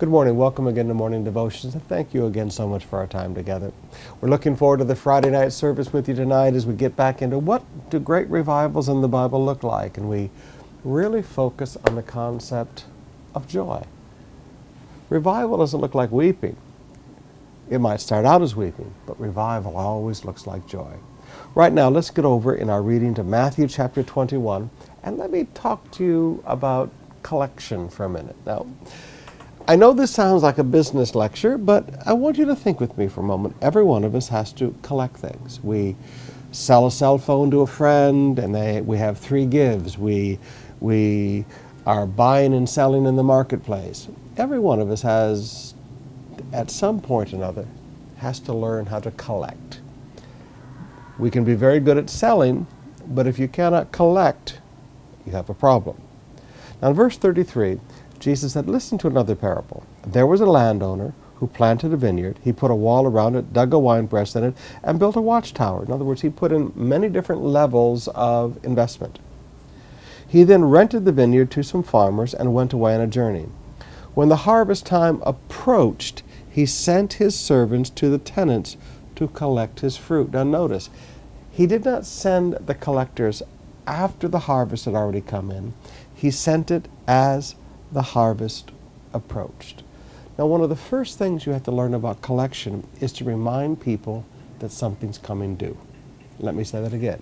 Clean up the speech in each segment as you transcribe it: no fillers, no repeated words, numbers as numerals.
Good morning. Welcome again to Morning Devotions, and thank you again so much for our time together. We're looking forward to the Friday night service with you tonight as we get back into what do great revivals in the Bible look like, and we really focus on the concept of joy. Revival doesn't look like weeping. It might start out as weeping, but revival always looks like joy. Right now, let's get over in our reading to Matthew chapter 21, and let me talk to you about collection for a minute. Now, I know this sounds like a business lecture, but I want you to think with me for a moment. Every one of us has to collect things. We sell a cell phone to a friend, and we have 3 gives. We are buying and selling in the marketplace. Every one of us has, at some point or another, has to learn how to collect. We can be very good at selling, but if you cannot collect, you have a problem. Now in verse 33, Jesus said, listen to another parable. There was a landowner who planted a vineyard. He put a wall around it, dug a winepress in it, and built a watchtower. In other words, he put in many different levels of investment. He then rented the vineyard to some farmers and went away on a journey. When the harvest time approached, he sent his servants to the tenants to collect his fruit. Now notice, he did not send the collectors after the harvest had already come in. He sent it as the harvest approached. Now, one of the first things you have to learn about collection is to remind people that something's coming due. Let me say that again.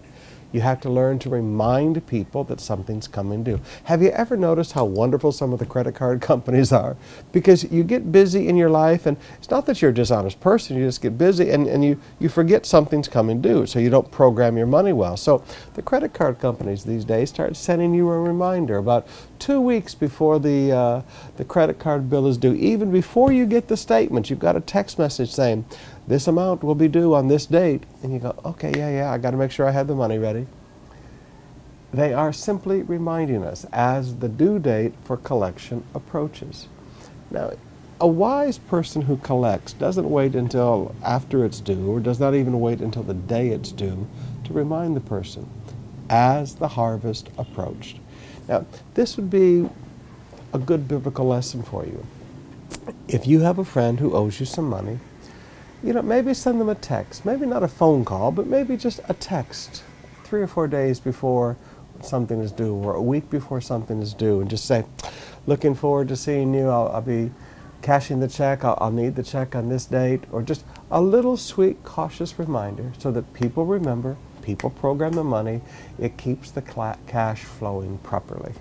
You have to learn to remind people that something's coming due. Have you ever noticed how wonderful some of the credit card companies are? Because you get busy in your life, and it's not that you're a dishonest person, you just get busy and you forget something's coming due, so you don't program your money well. So the credit card companies these days start sending you a reminder about 2 weeks before the credit card bill is due. Even before you get the statement, you've got a text message saying, this amount will be due on this date. And you go, okay, yeah, I got to make sure I have the money ready. They are simply reminding us as the due date for collection approaches. Now, a wise person who collects doesn't wait until after it's due, or does not even wait until the day it's due to remind the person as the harvest approached. Now, this would be a good biblical lesson for you. If you have a friend who owes you some money, maybe send them a text, maybe not a phone call, but maybe just a text 3 or 4 days before something is due, or a week before something is due, and just say, looking forward to seeing you, I'll be cashing the check, I'll need the check on this date, or just a little sweet, cautious reminder so that people remember, people program the money, it keeps the cash flowing properly.